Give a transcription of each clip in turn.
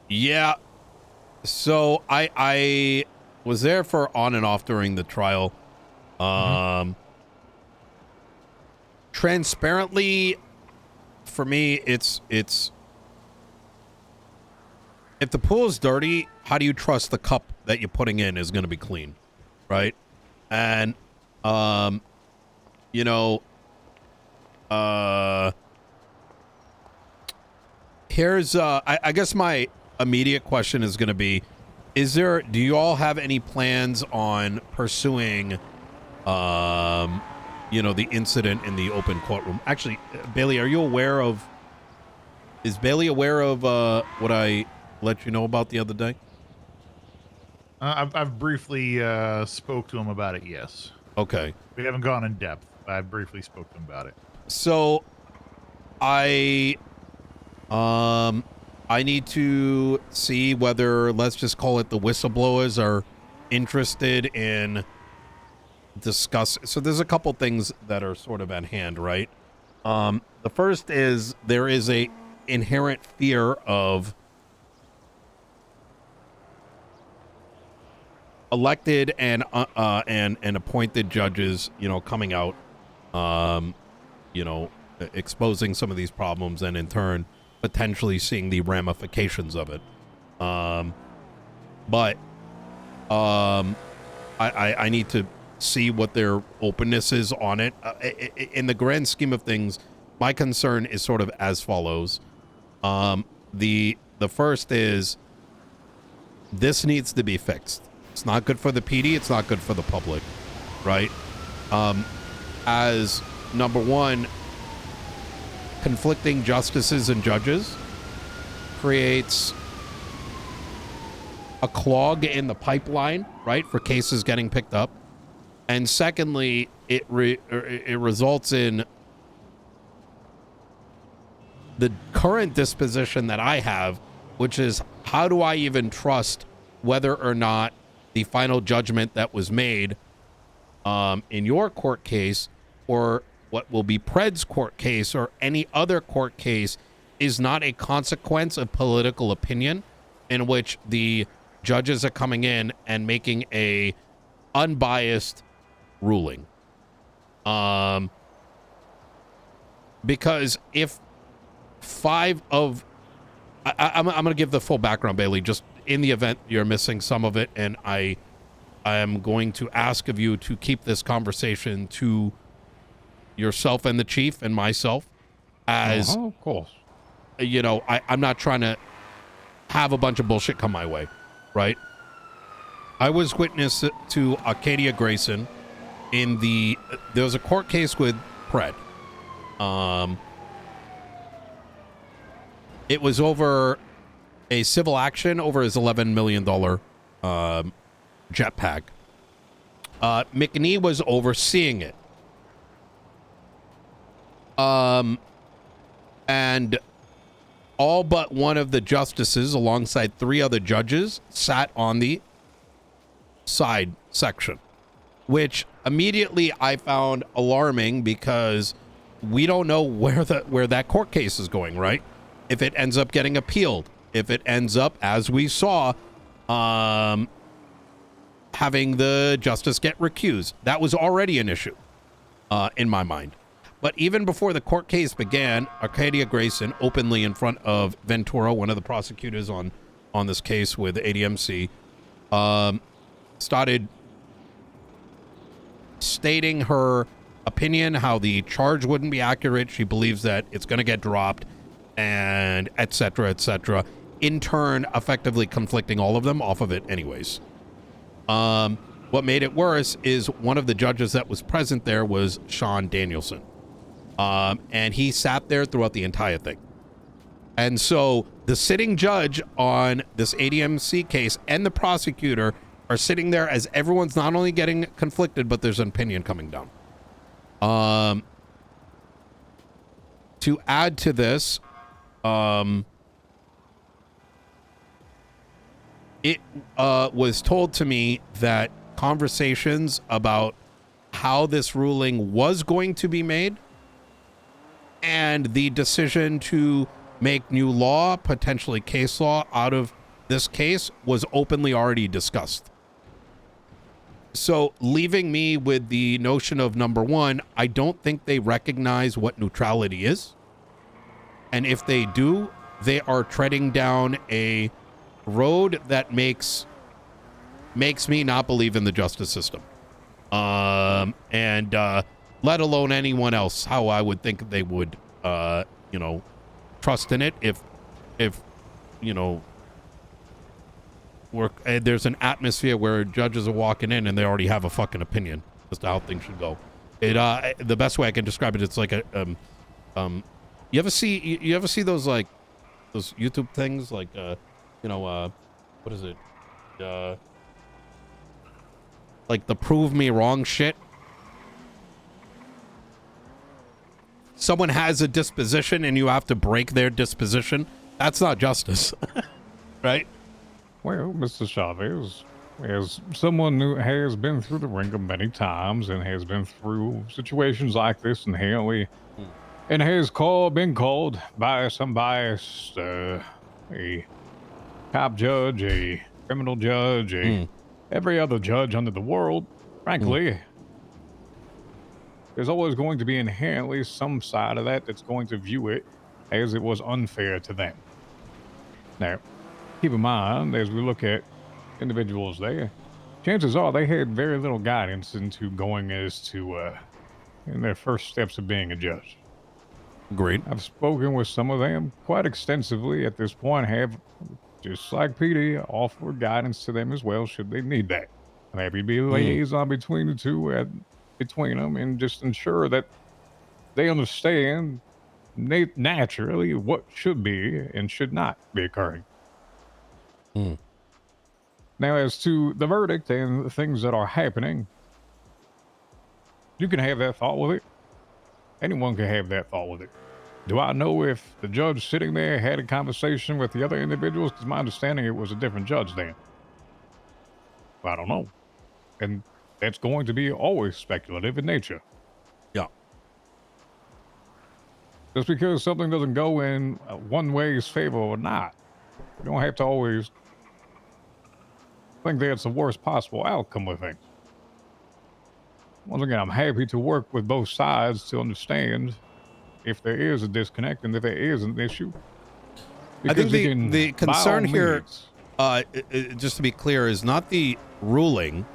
Yeah. So I was there for on and off during the trial. Mm-hmm. Transparently, for me, it's if the pool is dirty, how do you trust the cup that you're putting in is going to be clean, right? And um, you know, uh, here's I guess my immediate question is going to be: do you all have any plans on pursuing the incident in the open courtroom? Actually, Bailey, are you aware of? Is Bailey aware of what I let you know about the other day? I've briefly spoke to him about it. Yes, Okay. we haven't gone in depth. I briefly spoke to him about it. So I I need to see whether, let's just call it, the whistleblowers are interested in discuss. So there's a couple things that are sort of at hand, right? The first is there is a inherent fear of elected and appointed judges, coming out, you know, exposing some of these problems, and in turn potentially seeing the ramifications of it. But I need to see what their openness is on it. In the grand scheme of things, my concern is sort of as follows. The first is this needs to be fixed. It's not good for the PD. It's not good for the public, right? As number one, conflicting justices and judges creates a clog in the pipeline, right, for cases getting picked up. And secondly, it results in the current disposition that I have, which is, how do I even trust whether or not the final judgment that was made in your court case, or what will be Pred's court case, or any other court case, is not a consequence of political opinion, in which the judges are coming in and making a unbiased ruling. Because if I'm going to give the full background, Bailey, just in the event you're missing some of it, and I am going to ask of you to keep this conversation to yourself and the chief and myself, as of course. I'm not trying to have a bunch of bullshit come my way, right? I was witness to Arcadia Grayson there was a court case with Pred. It was over a civil action over his $11 million jetpack. McNee was overseeing it. And all but one of the justices, alongside three other judges, sat on the side section, which immediately I found alarming, because we don't know where that court case is going, right? If it ends up getting appealed, if it ends up, as we saw, having the justice get recused, that was already an issue in my mind. But even before the court case began, Arcadia Grayson, openly in front of Ventura, one of the prosecutors on this case with ADMC, started stating her opinion, how the charge wouldn't be accurate. She believes that it's going to get dropped, and et cetera, in turn effectively conflicting all of them off of it anyways. What made it worse is one of the judges that was present there was Sean Danielson. And he sat there throughout the entire thing. And so the sitting judge on this ADMC case and the prosecutor are sitting there as everyone's not only getting conflicted, but there's an opinion coming down. To add to this, it was told to me that conversations about how this ruling was going to be made, and the decision to make new law, potentially case law, out of this case was openly already discussed. So leaving me with the notion of, number one, I don't think they recognize what neutrality is. And if they do, they are treading down a road that makes me not believe in the justice system. And let alone anyone else, how I would think they would, trust in it if there's an atmosphere where judges are walking in and they already have a fucking opinion as to how things should go. The best way I can describe it, it's like a, you ever see those, like, those YouTube things, like, what is it? Like the prove me wrong shit. Someone has a disposition and you have to break their disposition. That's not justice, right? Well, Mr. Chavez, as someone who has been through the ringer many times and has been through situations like this inherently, and has been called by some biased, a cop judge, a criminal judge, every other judge under the world, frankly, there's always going to be inherently some side of that that's going to view it as it was unfair to them. Now, keep in mind, as we look at individuals there, chances are they had very little guidance into going as to in their first steps of being a judge. Great. I've spoken with some of them quite extensively at this point, have, just like PD, offered guidance to them as well, should they need that. I'm happy to be a liaison between the two, between them, and just ensure that they understand naturally what should be and should not be occurring. Now, as to the verdict and the things that are happening, you can have that thought with it. Anyone can have that thought with it. Do I know if the judge sitting there had a conversation with the other individuals? Because my understanding, it was a different judge then. I don't know. And that's going to be always speculative in nature. Yeah. Just because something doesn't go in one way's favor or not, you don't have to always think that's the worst possible outcome with things. Once again, I'm happy to work with both sides to understand if there is a disconnect and if there is an issue. I think the concern here, just to be clear, is not the ruling,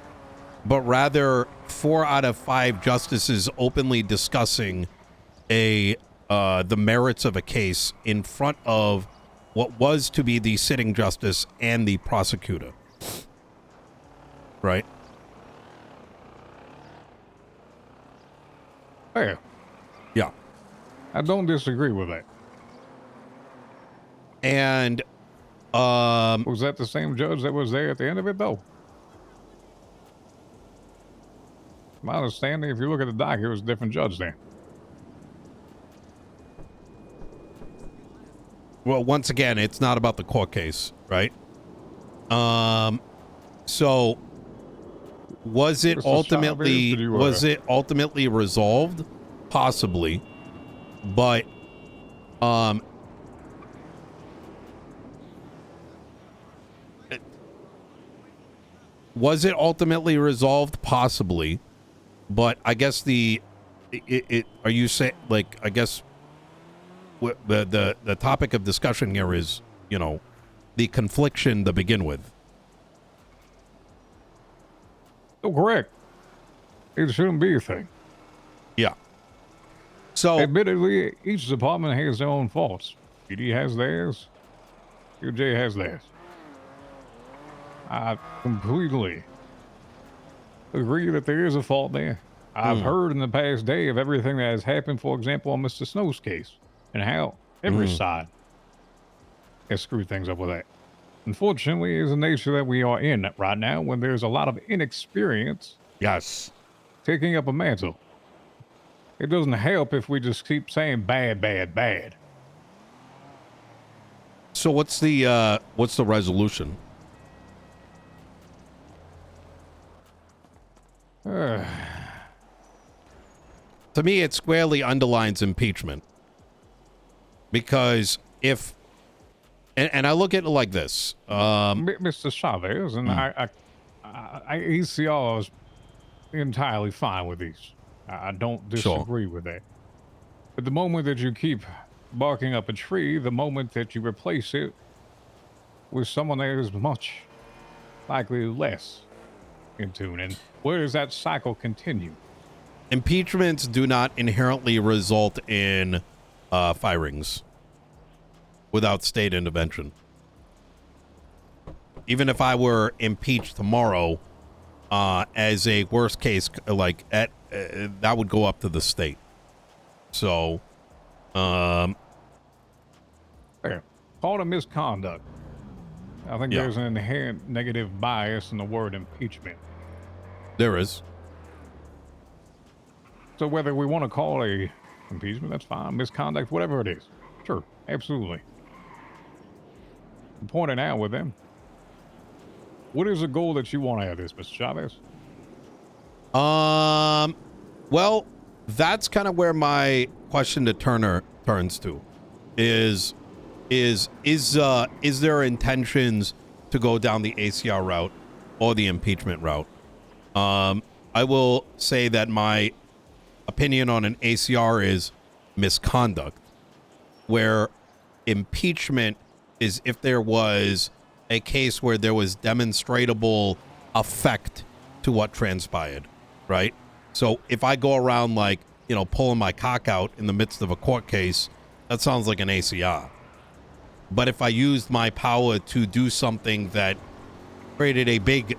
but rather 4 out of 5 justices openly discussing the merits of a case in front of what was to be the sitting justice and the prosecutor. Right? Yeah. Yeah. I don't disagree with that. And was that the same judge that was there at the end of it, though? My understanding, if you look at the doc, it was a different judge there. Well, once again, it's not about the court case, right? So was it ultimately resolved? Possibly. But was it ultimately resolved? Possibly. But I guess are you saying, like, I guess the topic of discussion here is, the confliction to begin with. Oh, correct. It shouldn't be a thing. Yeah. So, admittedly, each department has their own faults. PD has theirs. QJ has theirs. I completely agree that there is a fault there. I've heard in the past day of everything that has happened, for example, on Mr. Snow's case, and how every side has screwed things up with that. Unfortunately, is the nature that we are in right now when there's a lot of inexperience. Yes. Taking up a mantle. It doesn't help if we just keep saying bad, bad, bad. So what's the resolution? To me, it squarely underlines impeachment. Because if and I look at it like this. Mr. Chavez, and ACR is entirely fine with these. I don't Sure. disagree with that. But the moment that you keep barking up a tree, the moment that you replace it with someone that is much likely less in tune, and where does that cycle continue? Impeachments do not inherently result in firings without state intervention. Even if I were impeached tomorrow, as a worst case, that would go up to the state. So, There, call it a misconduct. I think there's an inherent negative bias in the word impeachment. there is. So whether we want to call it a impeachment, that's fine. Misconduct, whatever it is. Sure, absolutely. I'm pointing out with them. What is the goal that you want out of this, Mr. Chavez? Well, that's kind of where my question to Turner turns to. Is there intentions to go down the ACR route or the impeachment route? I will say that my opinion on an ACR is misconduct, where impeachment is if there was a case where there was demonstrable effect to what transpired, right? So if I go around pulling my cock out in the midst of a court case, that sounds like an ACR. But if I used my power to do something that created a big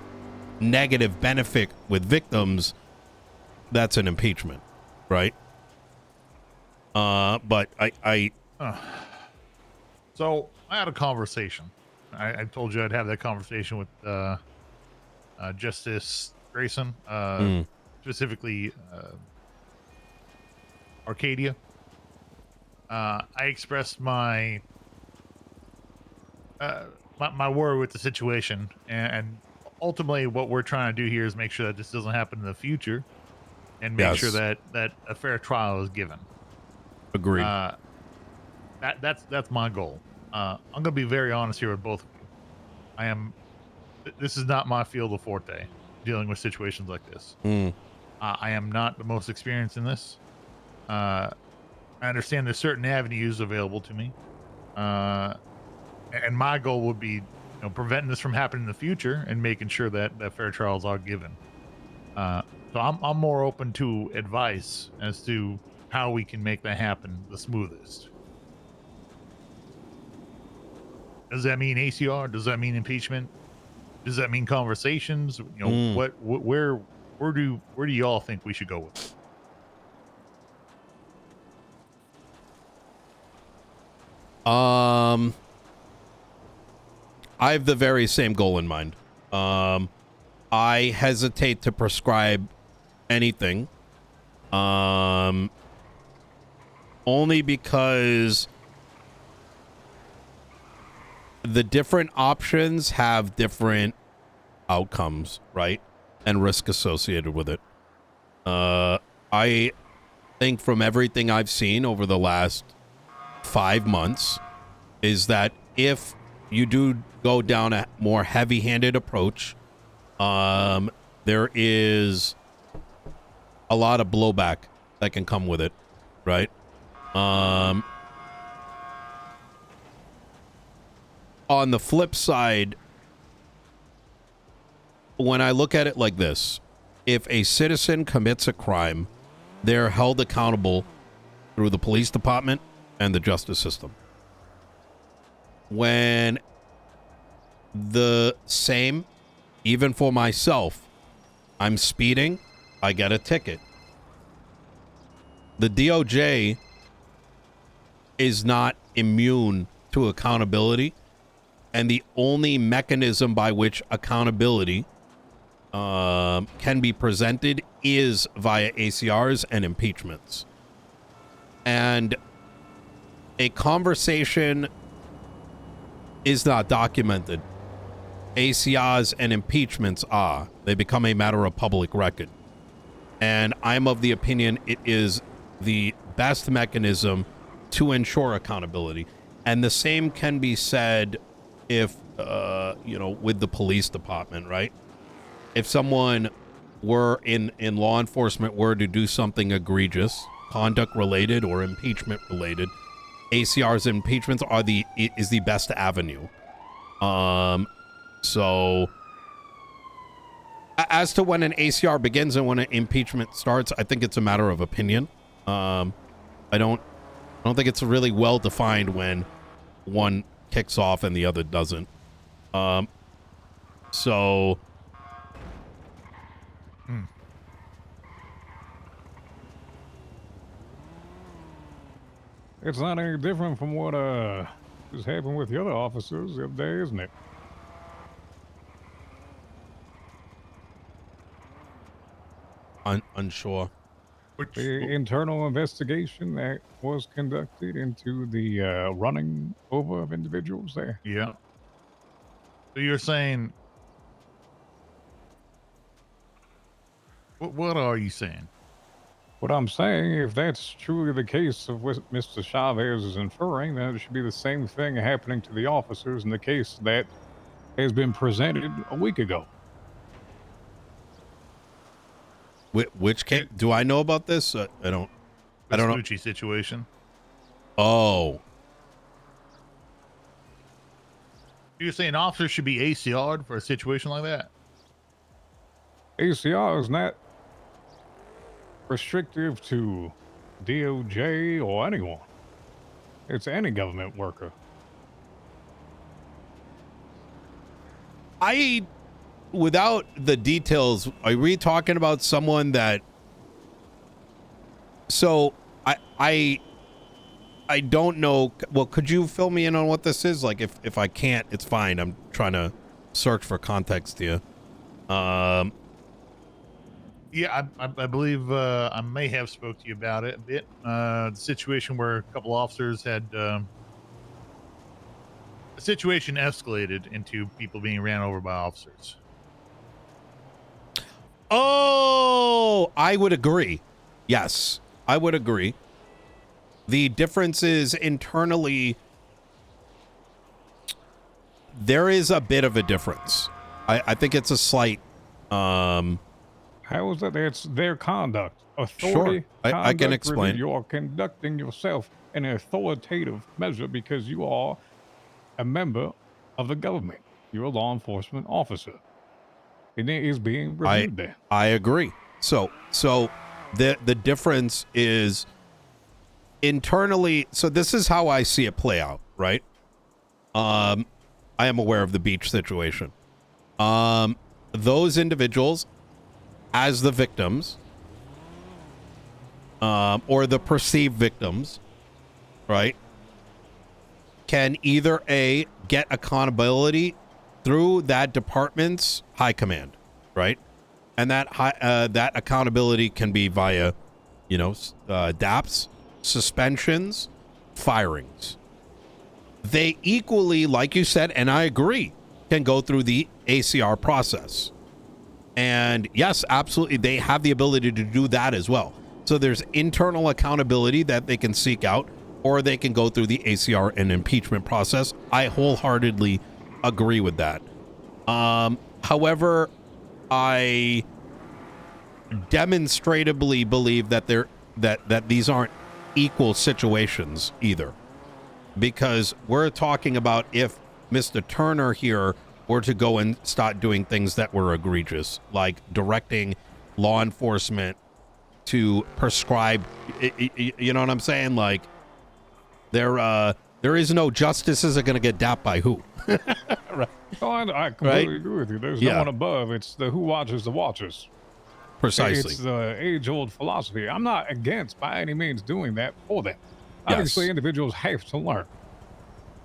negative benefit with victims, that's an impeachment, right? But I So I had a conversation. I told you I'd have that conversation with Justice Grayson, specifically Arcadia. I expressed my my worry with the situation, and ultimately what we're trying to do here is make sure that this doesn't happen in the future, and make sure that a fair trial is given. agreed. That's my goal. I'm gonna be very honest here with both of you. This is not my field of forte, dealing with situations like this. I am not the most experienced in this. I understand there's certain avenues available to me, and my goal would be, preventing this from happening in the future and making sure that fair trials are given. So I'm more open to advice as to how we can make that happen the smoothest. Does that mean ACR? Does that mean impeachment? Does that mean conversations? Where do y'all think we should go with it? I have the very same goal in mind. I hesitate to prescribe anything, only because the different options have different outcomes, right? And risk associated with it. I think from everything I've seen over the last 5 months is that if you do go down a more heavy-handed approach, there is a lot of blowback that can come with it, right? On the flip side, when I look at it like this, if a citizen commits a crime, they're held accountable through the police department and the justice system. When the same, even for myself, I'm speeding, I get a ticket. The DOJ is not immune to accountability, and the only mechanism by which accountability can be presented is via ACRs and impeachments. And a conversation is not documented. ACRs and impeachments are. They become a matter of public record. And I'm of the opinion it is the best mechanism to ensure accountability. And the same can be said if, with the police department, right? If someone were in law enforcement were to do something egregious, conduct related or impeachment related, ACRs and impeachments is the best avenue. So as to when an ACR begins and when an impeachment starts, I think it's a matter of opinion. I don't think it's really well defined when one kicks off and the other doesn't. It's not any different from what just happened with the other officers the other day, isn't it? Unsure. The internal investigation that was conducted into the running over of individuals there. Yeah. So you're saying, what are you saying? What I'm saying, if that's truly the case of what Mr. Chavez is inferring, then it should be the same thing happening to the officers in the case that has been presented a week ago. Which case? Do I know about this? I don't know. Gucci situation. Oh. You're saying officers should be ACR'd for a situation like that? ACR is not restrictive to DOJ or anyone. It's any government worker. Without the details, are we talking about someone that... So, I don't know. Well, could you fill me in on what this is? Like, if I can't, it's fine. I'm trying to search for context here. Yeah, I believe I may have spoke to you about it a bit. The situation where a couple officers had... the situation escalated into people being ran over by officers. Oh, I would agree. Yes, I would agree. The difference is internally, there is a bit of a difference. I think it's a slight... How is that? It's their conduct. Authority. Sure, I can explain. You're conducting yourself in an authoritative measure because you are a member of the government. You're a law enforcement officer. And it is being reviewed there. I agree. So the difference is internally. So this is how I see it play out, right? I am aware of the beach situation. Those individuals, as the victims, or the perceived victims, right, can either A, get accountability through that department's high command, right? And that that accountability can be via, DAPs, suspensions, firings. They equally, like you said, and I agree, can go through the ACR process. And yes, absolutely, they have the ability to do that as well. So there's internal accountability that they can seek out, or they can go through the ACR and impeachment process. I wholeheartedly agree with that. However, I demonstrably believe that that these aren't equal situations either, because we're talking about if Mr. Turner here were to go and start doing things that were egregious, like directing law enforcement to prescribe, you know what I'm saying? Like, there is no justices are going to get dapped by who. Right. Oh, I completely agree with you. There's no one above. It's the who watches the watchers. Precisely. It's the age-old philosophy. I'm not against by any means doing that for them. Obviously, individuals have to learn.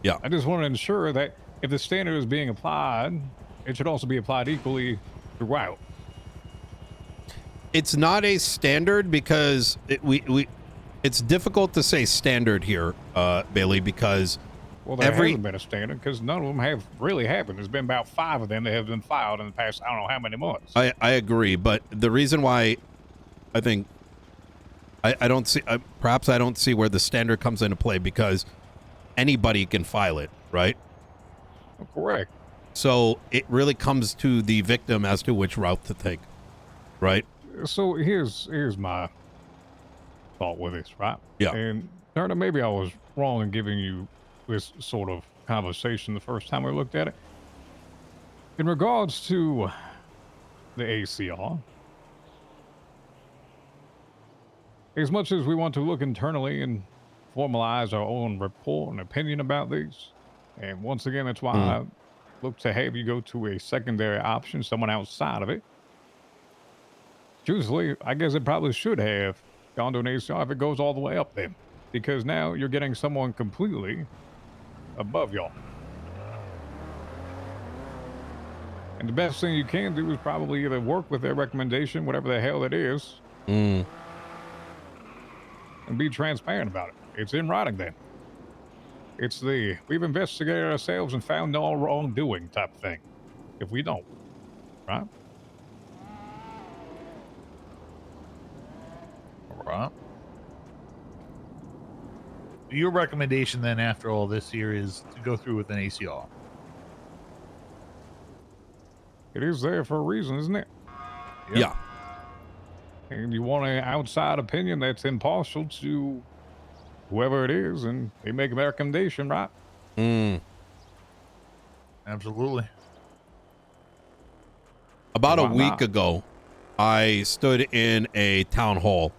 Yeah. I just want to ensure that if the standard is being applied, it should also be applied equally throughout. It's not a standard because it's difficult to say standard here, Bailey, because there hasn't been a standard because none of them have really happened. There's been about 5 of them that have been filed in the past, I don't know how many months. I agree, but the reason why I think I don't see, perhaps I don't see where the standard comes into play, because anybody can file it, right? Correct. So it really comes to the victim as to which route to take, right? So here's my thought with this, right? Yeah. And Turner, maybe I was wrong in giving you this sort of conversation the first time we looked at it. In regards to the ACR, as much as we want to look internally and formalize our own report and opinion about these, and once again, that's why I look to have you go to a secondary option, someone outside of it. Truthfully, I guess it probably should have gone to an ACR if it goes all the way up there, because now you're getting someone completely above y'all. And the best thing you can do is probably either work with their recommendation, whatever the hell it is, and be transparent about it. It's in writing then. It's the we've investigated ourselves and found no wrongdoing type thing. If we don't, right? All right. Your recommendation then after all this here is to go through with an ACR. It is there for a reason, isn't it? Yep. Yeah. And you want an outside opinion that's impartial to whoever it is, and they make a recommendation, right? Absolutely. About a Why week not? ago, I stood in a town hall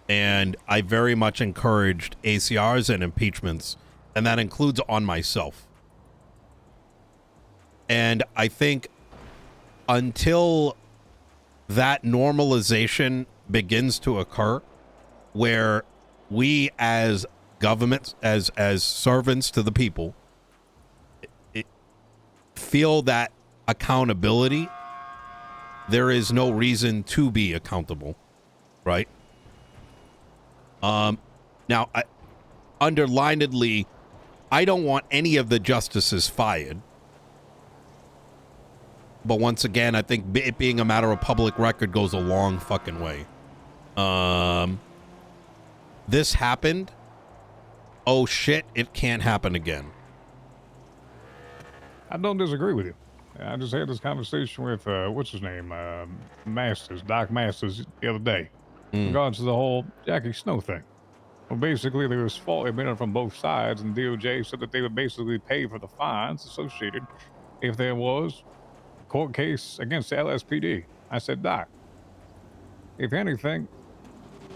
and I very much encouraged ACRs and impeachments, and that includes on myself. And I think until that normalization begins to occur, where we as governments, as servants to the people, feel that accountability, there is no reason to be accountable, right? Now, underlinedly, I don't want any of the justices fired. But once again, I think it being a matter of public record goes a long fucking way. This happened. Oh shit, it can't happen again. I don't disagree with you. I just had this conversation with what's his name, Masters, Doc Masters, the other day, in regards to the whole Jackie Snow thing. Well, basically, there was fault admitted from both sides, and DOJ said that they would basically pay for the fines associated if there was a court case against the LSPD. I said, Doc, if anything,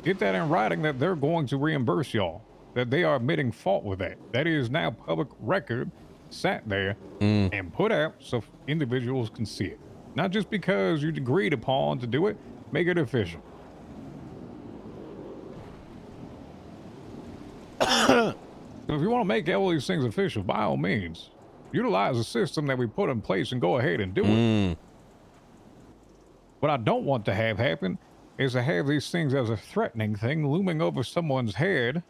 get that in writing that they're going to reimburse y'all, that they are admitting fault with that. That is now public record, sat there and put out so individuals can see it. Not just because you agreed upon to do it, make it official. So if you want to make all these things official, by all means, utilize the system that we put in place and go ahead and do it. What I don't want to have happen is to have these things as a threatening thing looming over someone's head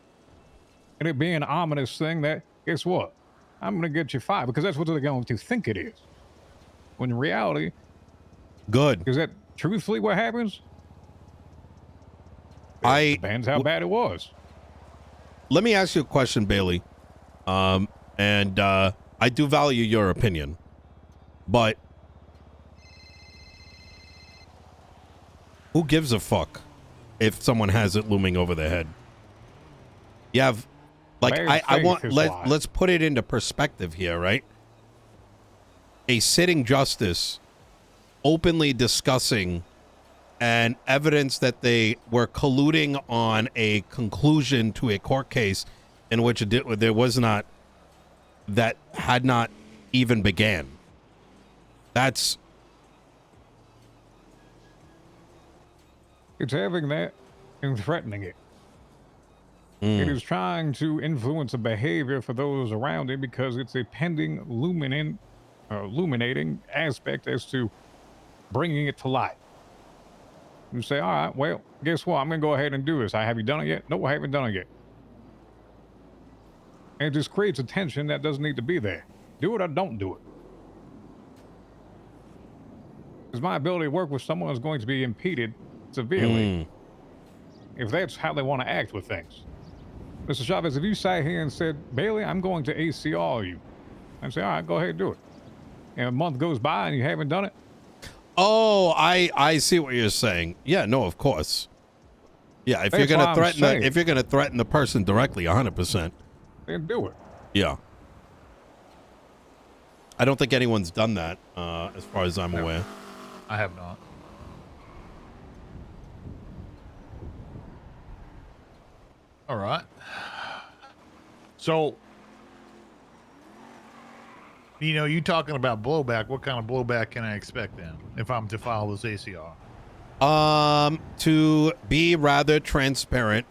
and it being an ominous thing that, guess what? I'm going to get you fired, because that's what they're going to think it is. When in reality, Good. is that truthfully what happens? It depends how bad it was. Let me ask you a question, Bailey. I do value your opinion, but who gives a fuck if someone has it looming over their head? You have, like, I want, let's put it into perspective here, right? A sitting justice openly discussing and evidence that they were colluding on a conclusion to a court case in which there was not, that had not even began. It's having that and threatening it. It is trying to influence a behavior for those around it because it's a pending illuminating aspect as to bringing it to light. You say, all right, well, guess what? I'm going to go ahead and do this. Have you done it yet? No, I haven't done it yet. And it just creates a tension that doesn't need to be there. Do it or don't do it. Because my ability to work with someone is going to be impeded severely if that's how they want to act with things. Mr. Chavez, if you sat here and said, Bailey, I'm going to ACR you, I'd say, all right, go ahead and do it. And a month goes by and you haven't done it. Oh, I see what you're saying. Yeah, no, of course. Yeah, if That's you're what gonna I'm threaten saying. if you're gonna threaten the person directly, 100%. Then do it. Yeah. I don't think anyone's done that, as far as I'm aware. I have not. All right. So, Nino, you talking about blowback? What kind of blowback can I expect then if I'm to file this ACR? To be rather transparent,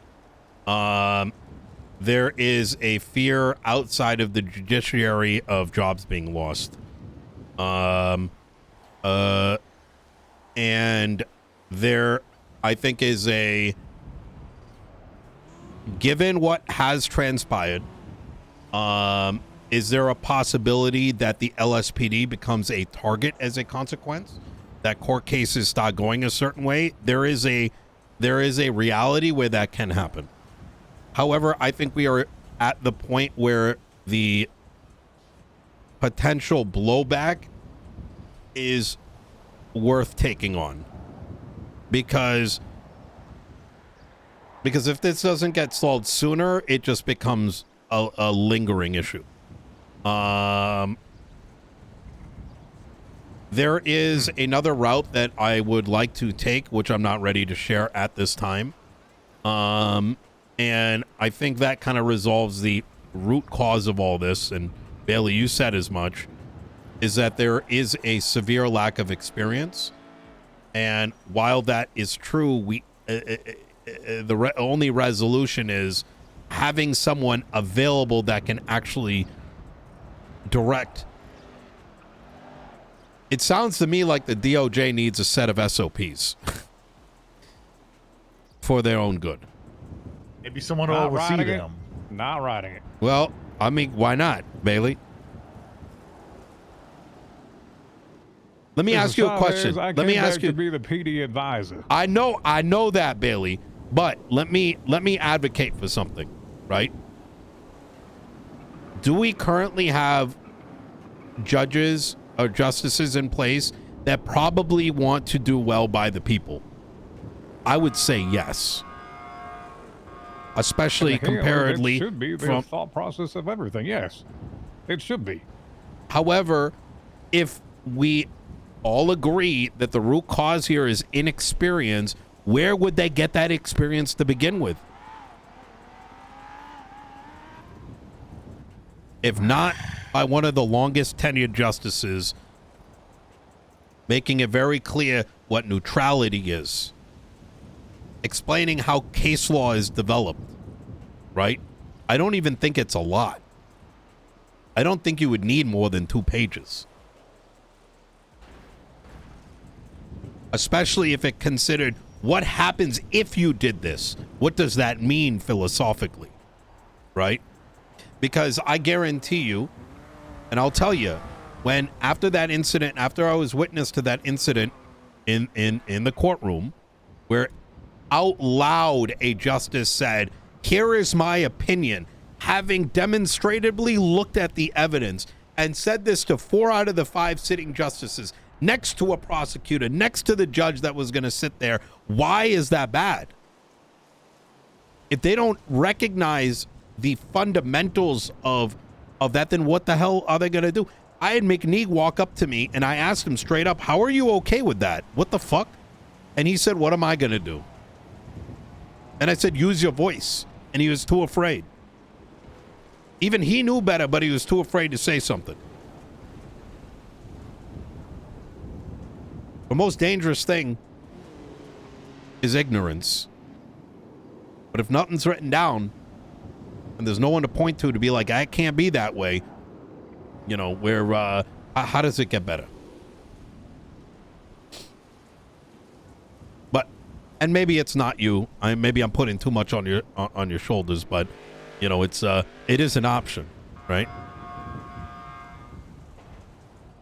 there is a fear outside of the judiciary of jobs being lost. And there, I think, is given what has transpired, is there a possibility that the LSPD becomes a target as a consequence? That court cases start going a certain way? There is a reality where that can happen. However, I think we are at the point where the potential blowback is worth taking on. Because if this doesn't get solved sooner, it just becomes a lingering issue. There is another route that I would like to take, which I'm not ready to share at this time. And I think that kind of resolves the root cause of all this. And Bailey, you said as much, is that there is a severe lack of experience. And while that is true, the only resolution is having someone available that can actually direct. It sounds to me like the DOJ needs a set of SOPs for their own good. Maybe someone to Not oversee writing it. them. Not writing it. Well, I mean, why not, Bailey? Let me ask you a question. I Let me came ask back you. to be the PD advisor. I know that, Bailey, but let me advocate for something, right? Do we currently have judges or justices in place that probably want to do well by the people? I would say yes. Especially comparatively It should be the thought process of everything. Yes, it should be. However, if we all agree that the root cause here is inexperience, where would they get that experience to begin with? If not by one of the longest tenured justices, making it very clear what neutrality is, explaining how case law is developed, right? I don't even think it's a lot. I don't think you would need more than 2 pages. Especially if it considered what happens if you did this. What does that mean philosophically, right? Because I guarantee you, and I'll tell you, when after that incident, after I was witness to that incident in the courtroom, where out loud a justice said, "Here is my opinion," having demonstratively looked at the evidence and said this to 4 out of the 5 sitting justices, next to a prosecutor, next to the judge that was going to sit there. Why is that bad? If they don't recognize the fundamentals of that, then what the hell are they going to do? I had McNeeg walk up to me and I asked him straight up, "How are you okay with that? What the fuck?" And he said, "What am I going to do?" And I said, "Use your voice." And he was too afraid. Even he knew better, but he was too afraid to say something. The most dangerous thing is ignorance. But if nothing's written down and there's no one to point to be like, "I can't be that way," you know, where how does it get better? But, and maybe it's not you. Maybe I'm putting too much on your shoulders, but you know, it is an option, right?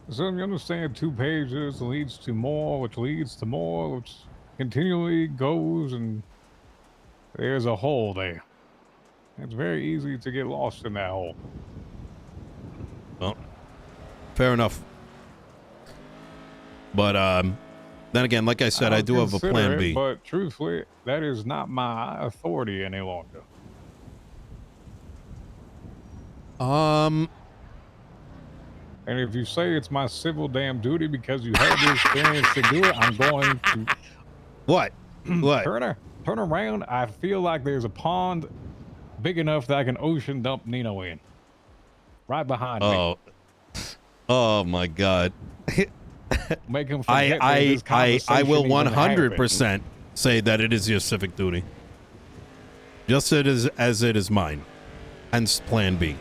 So you understand 2 pages leads to more, which leads to more, which continually goes, and there's a hole there. It's very easy to get lost in that hole. Well, fair enough. But then again, like I said, I do have a plan B. But truthfully, that is not my authority any longer. And if you say it's my civil damn duty because you had the experience to do it, I'm going to... What? What? Turn around. I feel like there's a pond big enough that I can ocean dump Nino in. Right behind me. Oh my God. Make him forget I will 100% say that it is your civic duty. Just as it is mine. Hence plan B.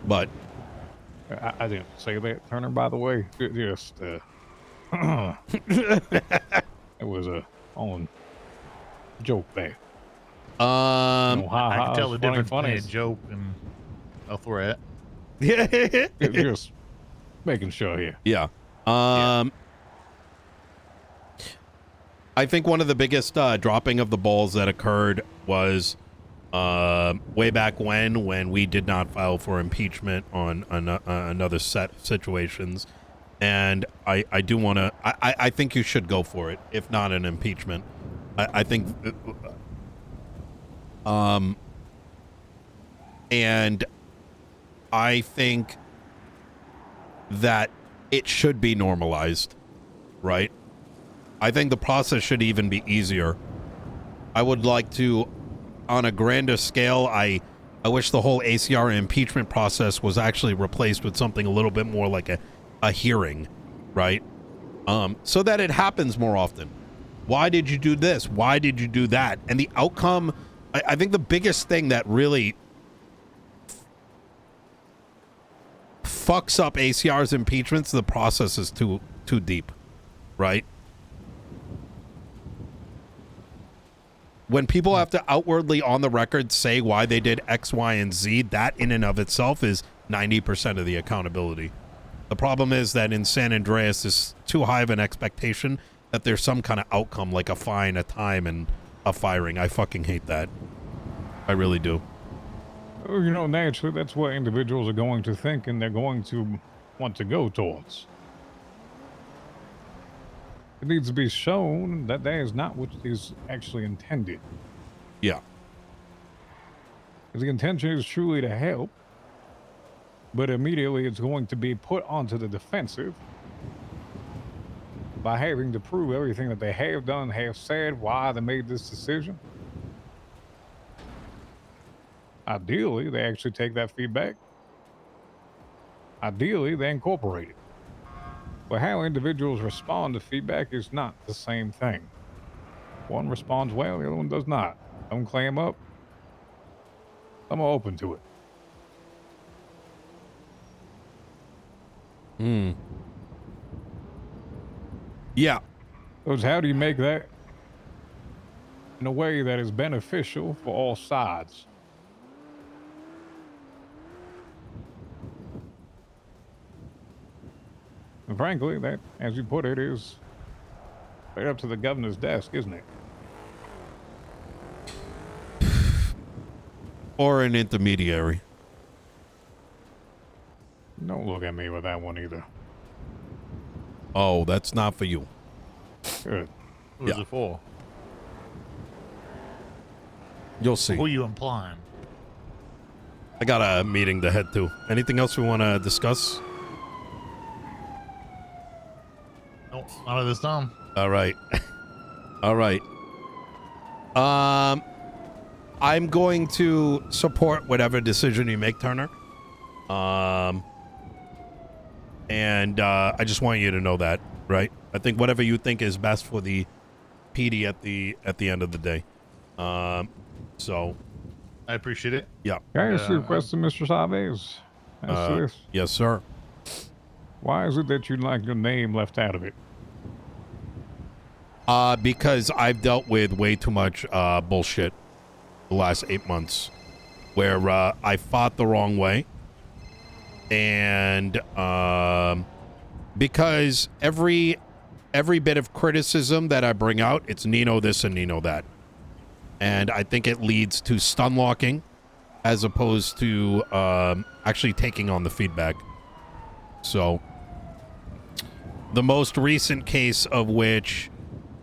But I didn't say that, Turner, by the way. It just it was a on joke there. I can tell the difference between a joke and a threat. Just making sure here. Yeah. I think one of the biggest dropping of the balls that occurred was way back when we did not file for impeachment on another set of situations. And I do want to, I think you should go for it, if not an impeachment. I think, and I think that it should be normalized, right? I think the process should even be easier. I would like to, on a grander scale, I wish the whole ACR impeachment process was actually replaced with something a little bit more like a hearing, right? So that it happens more often. Why did you do this? Why did you do that? And the outcome, I think the biggest thing that really fucks up ACR's impeachments, the process is too deep, right? When people have to outwardly on the record say why they did X, Y, and Z, that in and of itself is 90% of the accountability. The problem is that in San Andreas, there's too high of an expectation that there's some kind of outcome, like a fine, a time, and a firing. I fucking hate that. I really do. You know, naturally, that's what individuals are going to think and they're going to want to go towards. It needs to be shown that that is not what is actually intended. Yeah. If the intention is truly to help, but immediately it's going to be put onto the defensive by having to prove everything that they have done, have said, why they made this decision. Ideally, they actually take that feedback. Ideally, they incorporate it. But how individuals respond to feedback is not the same thing. One responds well, the other one does not. Some clam up. Some are open to it. Yeah. So how do you make that in a way that is beneficial for all sides? And frankly, that, as you put it, is right up to the governor's desk, isn't it? Or an intermediary. Don't look at me with that one either. Oh, that's not for you. Good. Who's it for? You'll see. Who are you implying? I got a meeting to head to. Anything else we want to discuss? No, not at this time. All right. All right. I'm going to support whatever decision you make, Turner. And I just want you to know that, right? I think whatever you think is best for the PD at the end of the day. So I appreciate it. yeah. Can I ask you a question, Mr. Chavez? This. Yes, sir. Why is it that you'd like your name left out of it? Because I've dealt with way too much bullshit the last 8 months, where I fought the wrong way, and because every every bit of criticism that I bring out, it's Nino this and Nino that. And I think it leads to stun locking as opposed to actually taking on the feedback. So the most recent case of which,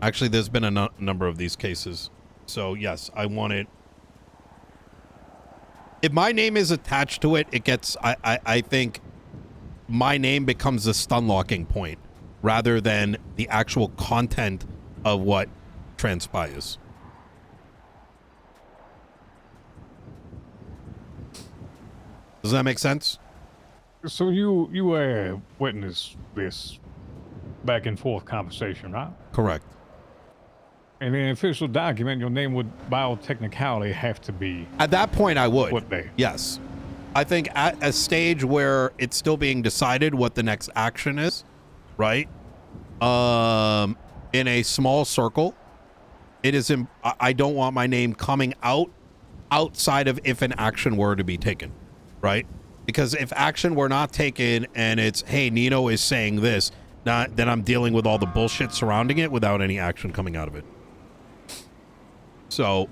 actually there's been a number of these cases. So yes, I want it. If my name is attached to it, it gets, I think my name becomes the stun locking point rather than the actual content of what transpires. Does that make sense? So you witnessed this back and forth conversation, right? Correct. And in an official document, your name would, by all technicality, have to be. At that point, I would. What day? Yes. I think at a stage where it's still being decided what the next action is, right? In a small circle, it is. I don't want my name coming out outside of if an action were to be taken, right? Because if action were not taken and it's, hey, Nino is saying this, then I'm dealing with all the bullshit surrounding it without any action coming out of it. So,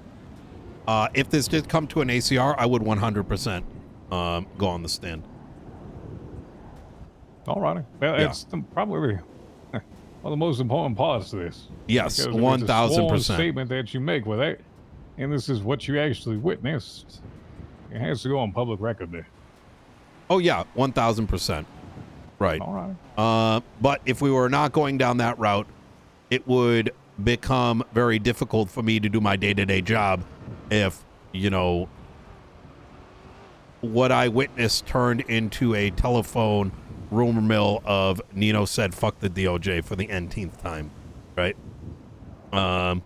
if this did come to an ACR, I would 100% go on the stand. All righty. Well, Yeah. it's probably one of the most important parts of this. Yes, Because if it's a sworn 1000%. statement that you make with it, and this is what you actually witnessed, it has to go on public record there. Oh yeah, 1000%. Right. All right. But if we were not going down that route, it would become very difficult for me to do my day-to-day job if, you know, what I witnessed turned into a telephone rumor mill of Nino said fuck the DOJ for the nth time, right? I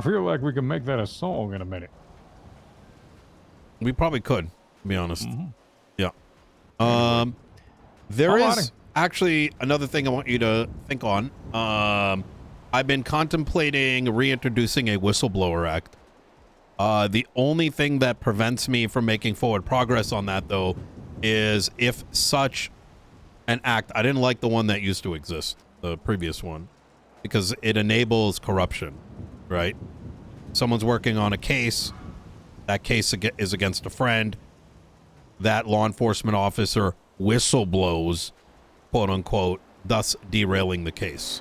feel like we can make that a song in a minute. We probably could, to be honest. Mm-hmm. Yeah. There Alrighty. is actually another thing I want you to think on. I've been contemplating reintroducing a whistleblower act. The only thing that prevents me from making forward progress on that, though, is if such an act, I didn't like the one that used to exist, the previous one, because it enables corruption, right? Someone's working on a case, that case is against a friend, that law enforcement officer whistleblows, quote unquote, thus derailing the case.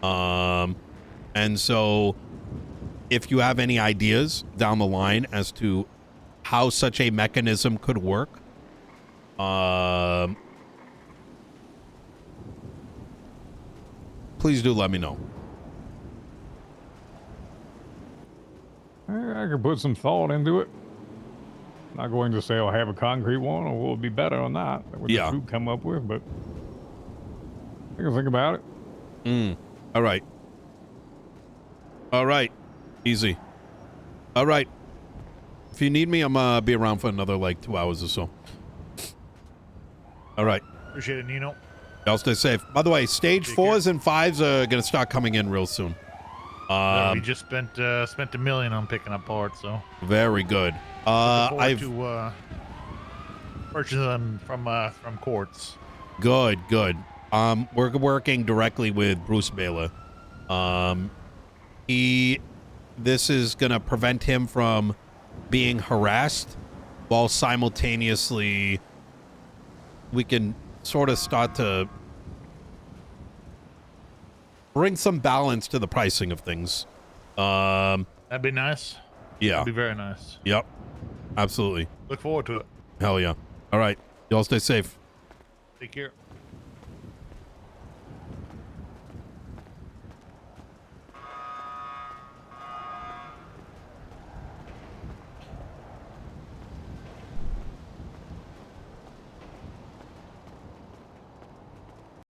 And so if you have any ideas down the line as to how such a mechanism could work, please do let me know. I could put some thought into it. Not going to say I'll have a concrete one or will it be better or not that we Yeah. just come up with, but I can think about it. All right. All right. Easy. All right. If you need me, I'm be around for another like 2 hours or so. All right. Appreciate it, Nino. Y'all stay safe. By the way, stage Take 4s and 5s are gonna start coming in real soon. We just spent $1 million on picking up parts, so Very good. I've to purchase them from courts. Good. We're working directly with Bruce Baylor. This is gonna prevent him from being harassed, while simultaneously we can sort of start to bring some balance to the pricing of things. That'd be nice. Yeah. That'd be very nice. Yep. Absolutely. Look forward to it. Hell yeah. All right. Y'all stay safe. Take care.